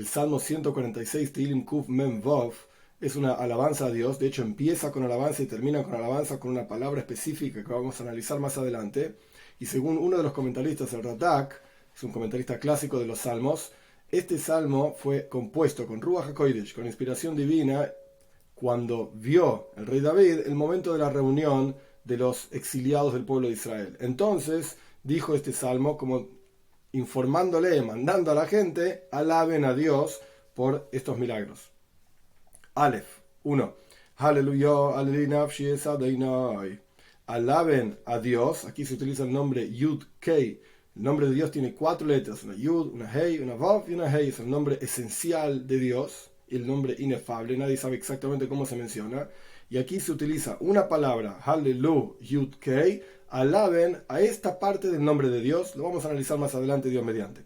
Salmo 146, Tehillim Kuf Mem Vov, es una alabanza a Dios. De hecho, empieza con alabanza y termina con alabanza con una palabra específica que vamos a analizar más adelante. Y según uno de los comentaristas, el Radak, es un comentarista clásico de los Salmos, este salmo fue compuesto con Ruach HaKodesh, con inspiración divina, cuando vio el rey David el momento de la reunión de los exiliados del pueblo de Israel. Entonces dijo este salmo como informándole, mandando a la gente, alaben a Dios por estos milagros. Aleph 1. Aleluya, alaben a Dios. Aquí se utiliza el nombre Yud Kei. El nombre de Dios tiene 4 letras, una Yud, una Hei, una Vav y una Hei. Es el nombre esencial de Dios, el nombre inefable. Nadie sabe exactamente cómo se menciona. Y aquí se utiliza una palabra, Hallelu, Yud Kei. Alaben a esta parte del nombre de Dios. Lo vamos a analizar más adelante, Dios mediante.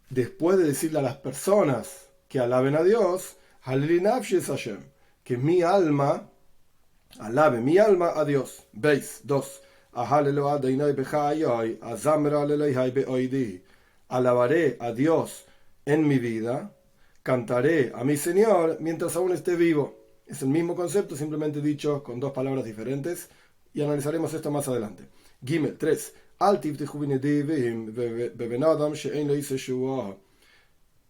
Después de decirle a las personas que alaben a Dios, Halleli nafshi Hashem, que mi alma, alabe mi alma a Dios. Veis, 2. Alabaré a Dios en mi vida, cantaré a mi Señor mientras aún esté vivo. Es el mismo concepto, simplemente dicho con 2 palabras diferentes, y analizaremos esto más adelante. Gimel 3.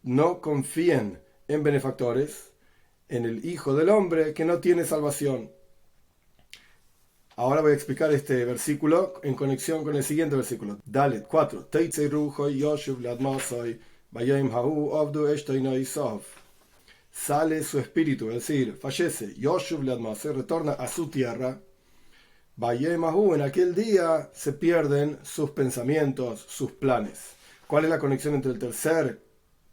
No confíen en benefactores, en el Hijo del Hombre que no tiene salvación. Ahora voy a explicar este versículo en conexión con el siguiente versículo. Dalet 4. Sale su espíritu, es decir, fallece, Yoshuv Ladmase, retorna a su tierra. En aquel día se pierden sus pensamientos, sus planes. ¿Cuál es la conexión entre el tercer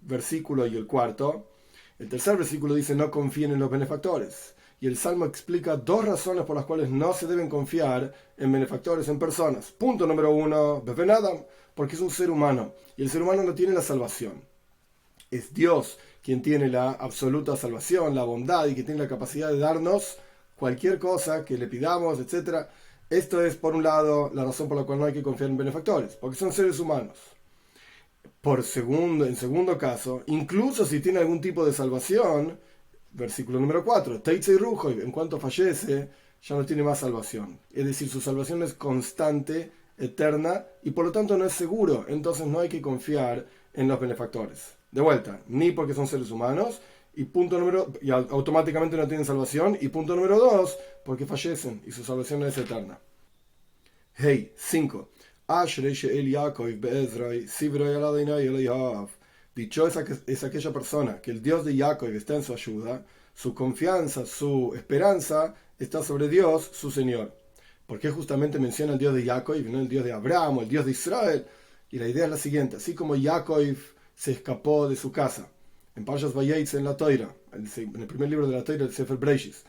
versículo y el cuarto? El tercer versículo dice: no confíen en los benefactores. Y el Salmo explica 2 razones por las cuales no se deben confiar en benefactores, en personas. Punto número 1, Ben Adam, porque es un ser humano. Y el ser humano no tiene la salvación. Es Dios quien tiene la absoluta salvación, la bondad, y que tiene la capacidad de darnos cualquier cosa que le pidamos, etc. Esto es, por un lado, la razón por la cual no hay que confiar en benefactores, porque son seres humanos. En segundo caso, incluso si tiene algún tipo de salvación, versículo número 4, Teitze y Rujo, en cuanto fallece, ya no tiene más salvación. Es decir, su salvación es constante, eterna, y por lo tanto no es seguro. Entonces no hay que confiar en los benefactores. De vuelta, ni porque son seres humanos, y automáticamente no tienen salvación, y punto número 2, porque fallecen y su salvación no es eterna. Hey, 5. Dichosa es aquella persona que el Dios de Jacob está en su ayuda, su confianza, su esperanza está sobre Dios, su Señor. ¿Por qué justamente menciona el Dios de Jacob y no el Dios de Abraham o el Dios de Israel? Y la idea es la siguiente: así como Jacob se escapó de su casa, en Parshas Vayetze, en la Toira, en el primer libro de la Toira, el Sefer Breishis,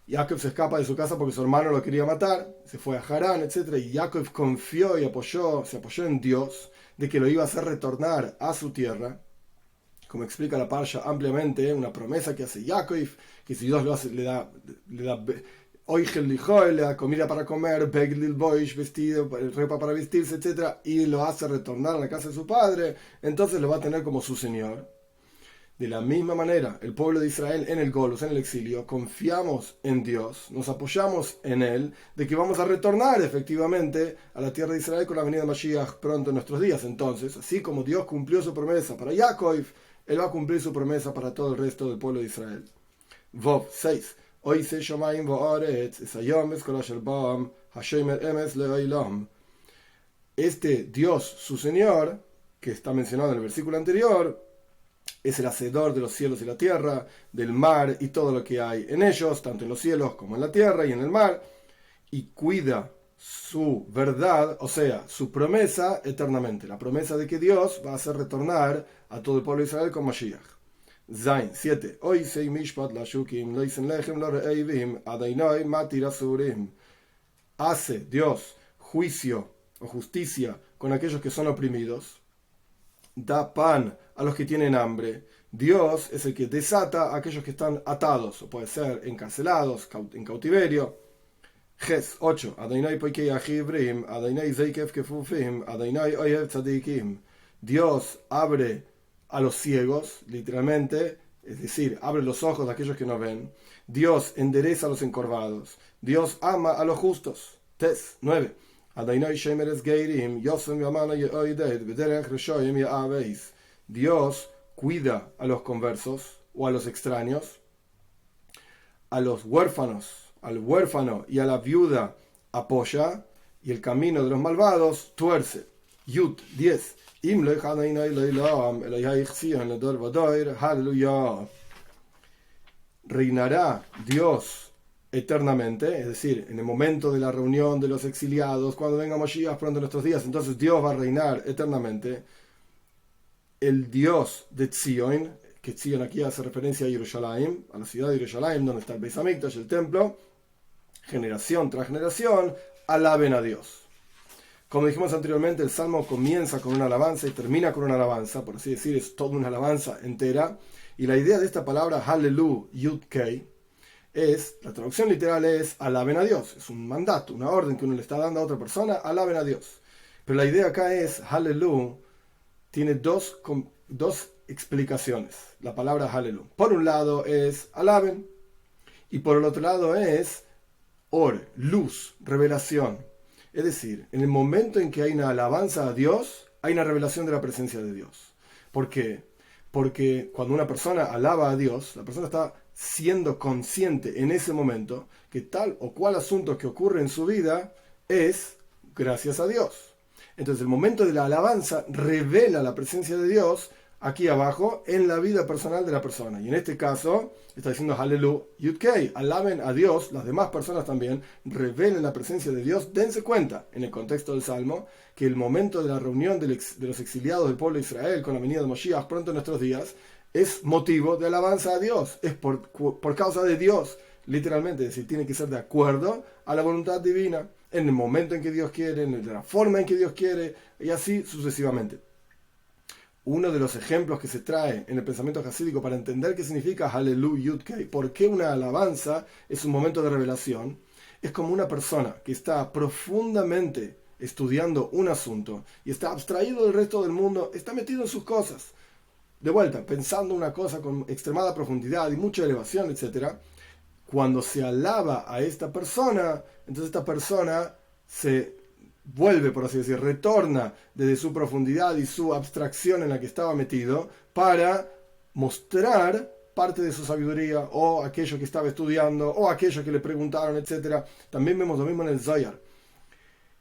Jacob se escapa de su casa porque su hermano lo quería matar, se fue a Harán, etc. Y Jacob confió y se apoyó en Dios de que lo iba a hacer retornar a su tierra, como explica la Parsha ampliamente, una promesa que hace Jacob, que si Dios lo hace, le da oigel lijoel, le da comida para comer, beglil boish, vestido, ropa para vestirse, etc. Y lo hace retornar a la casa de su padre, entonces lo va a tener como su Señor. De la misma manera, el pueblo de Israel en el Golus, en el exilio, confiamos en Dios, nos apoyamos en Él, de que vamos a retornar efectivamente a la tierra de Israel con la venida de Mashiach pronto en nuestros días. Entonces, así como Dios cumplió su promesa para Jacob, Él va a cumplir su promesa para todo el resto del pueblo de Israel. Vov 6. Este Dios, su Señor, que está mencionado en el versículo anterior, es el hacedor de los cielos y la tierra, del mar y todo lo que hay en ellos, tanto en los cielos como en la tierra y en el mar, y cuida su verdad, o sea, su promesa eternamente, la promesa de que Dios va a hacer retornar a todo el pueblo de Israel con Mashiach. Zain 7. Hace Dios juicio o justicia con aquellos que son oprimidos, da pan a los que tienen hambre. Dios es el que desata a aquellos que están atados, o puede ser encarcelados, en cautiverio. Ges 8. Dios abre a los ciegos, literalmente, es decir, abre los ojos de aquellos que no ven. Dios endereza a los encorvados. Dios ama a los justos. Tes 9. Dios cuida a los conversos o a los extraños, a los huérfanos, al huérfano y a la viuda apoya, y el camino de los malvados tuerce. Yud 10. Reinará Dios eternamente, es decir, en el momento de la reunión de los exiliados, cuando venga Moshiach pronto en nuestros días, entonces Dios va a reinar eternamente. El Dios de Tzion, que Tzion aquí hace referencia a Jerusalén, a la ciudad de Jerusalén, donde está el Beis Hamikdash, el templo, generación tras generación, alaben a Dios. Como dijimos anteriormente, el Salmo comienza con una alabanza y termina con una alabanza, por así decir, es toda una alabanza entera. Y la idea de esta palabra, Hallelu Yud Kei, la traducción literal es alaben a Dios. Es un mandato, una orden que uno le está dando a otra persona, alaben a Dios. Pero la idea acá es, Hallelu, tiene dos explicaciones, la palabra Hallelu. Por un lado es alaben, y por el otro lado es or, luz, revelación. Es decir, en el momento en que hay una alabanza a Dios, hay una revelación de la presencia de Dios. ¿Por qué? Porque cuando una persona alaba a Dios, la persona está siendo consciente en ese momento que tal o cual asunto que ocurre en su vida es gracias a Dios. Entonces el momento de la alabanza revela la presencia de Dios aquí abajo en la vida personal de la persona. Y en este caso está diciendo Hallelu Yud Kei, alaben a Dios, las demás personas también revelen la presencia de Dios. Dense cuenta, en el contexto del Salmo, que el momento de la reunión de los exiliados del pueblo de Israel con la venida de Moshiach pronto en nuestros días es motivo de alabanza a Dios, es por causa de Dios, literalmente, es decir, tiene que ser de acuerdo a la voluntad divina, en el momento en que Dios quiere, en la forma en que Dios quiere, y así sucesivamente. Uno de los ejemplos que se trae en el pensamiento jasídico para entender qué significa Hallelu Yud Kei, por qué una alabanza es un momento de revelación, es como una persona que está profundamente estudiando un asunto y está abstraído del resto del mundo, está metido en sus cosas, de vuelta, pensando una cosa con extremada profundidad y mucha elevación, etc. Cuando se alaba a esta persona, entonces esta persona se vuelve, por así decir, retorna desde su profundidad y su abstracción en la que estaba metido para mostrar parte de su sabiduría o aquello que estaba estudiando o aquello que le preguntaron, etc. También vemos lo mismo en el Zohar.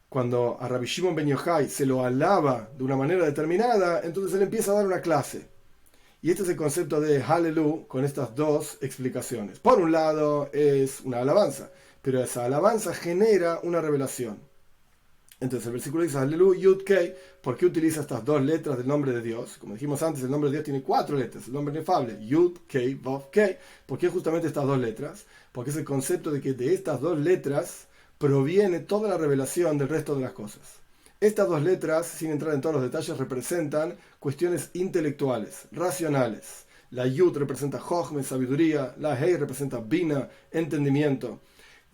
Cuando a Rabbi Shimon Ben Yochai se lo alaba de una manera determinada, entonces él empieza a dar una clase. Y este es el concepto de Hallelu con estas dos explicaciones. Por un lado es una alabanza, pero esa alabanza genera una revelación. Entonces el versículo dice Hallelu Yud Kei, ¿por qué utiliza estas dos letras del nombre de Dios? Como dijimos antes, el nombre de Dios tiene 4 letras, el nombre inefable, Yud Kei Vav Kei. ¿Por qué justamente estas 2 letras? Porque es el concepto de que de estas 2 letras proviene toda la revelación del resto de las cosas. Estas 2 letras, sin entrar en todos los detalles, representan cuestiones intelectuales, racionales. La Yud representa Jochme, sabiduría, la Hei representa Bina, entendimiento.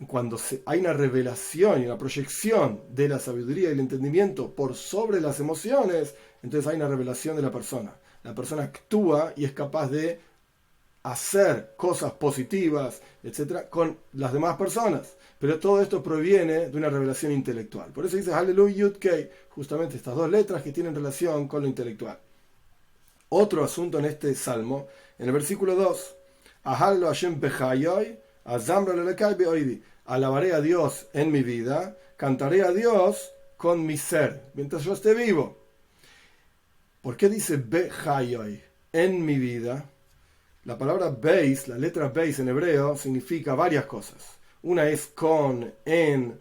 Cuando hay una revelación y una proyección de la sabiduría y el entendimiento por sobre las emociones, entonces hay una revelación de la persona. La persona actúa y es capaz de hacer cosas positivas, etc., con las demás personas. Pero todo esto proviene de una revelación intelectual. Por eso dice Hallelu Yud Kei, justamente estas 2 letras que tienen relación con lo intelectual. Otro asunto en este salmo, en el versículo 2, Ahallo Hashem bechayoy, azamra lelekai beoidi. Alabaré a Dios en mi vida, cantaré a Dios con mi ser, mientras yo esté vivo. ¿Por qué dice bechayoy, en mi vida? La palabra beis, la letra beis en hebreo, significa varias cosas. Una es con, en.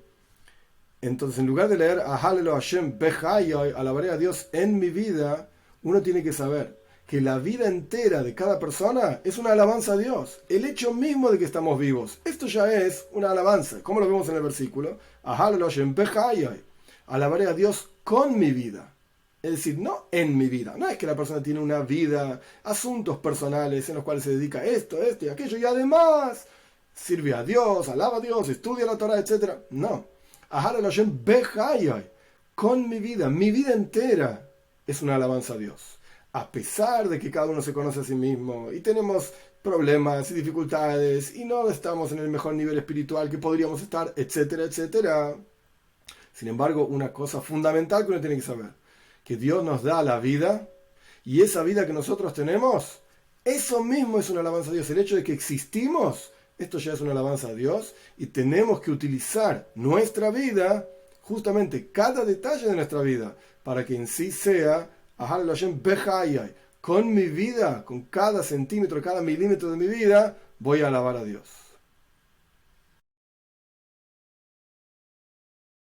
Entonces, en lugar de leer Ahalelo Hashem bechayoy, alabaré a Dios en mi vida, uno tiene que saber que la vida entera de cada persona es una alabanza a Dios. El hecho mismo de que estamos vivos, esto ya es una alabanza. ¿Cómo lo vemos en el versículo? Ahalelo Hashem bechayoy, alabaré a Dios con mi vida. Es decir, no en mi vida. No es que la persona tiene una vida, asuntos personales en los cuales se dedica a esto y aquello, y además sirve a Dios, alaba a Dios, estudia la Torah, etc. No. Ahalelo Hashem bechayoy, con mi vida entera es una alabanza a Dios. a pesar de que cada uno se conoce a sí mismo y tenemos problemas y dificultades y no estamos en el mejor nivel espiritual que podríamos estar, etcétera, etcétera. Sin embargo, una cosa fundamental que uno tiene que saber, que Dios nos da la vida y esa vida que nosotros tenemos, eso mismo es una alabanza a Dios. El hecho de que existimos, esto ya es una alabanza a Dios y tenemos que utilizar nuestra vida, justamente cada detalle de nuestra vida, para que en sí sea con mi vida, con cada centímetro, cada milímetro de mi vida, voy a alabar a Dios.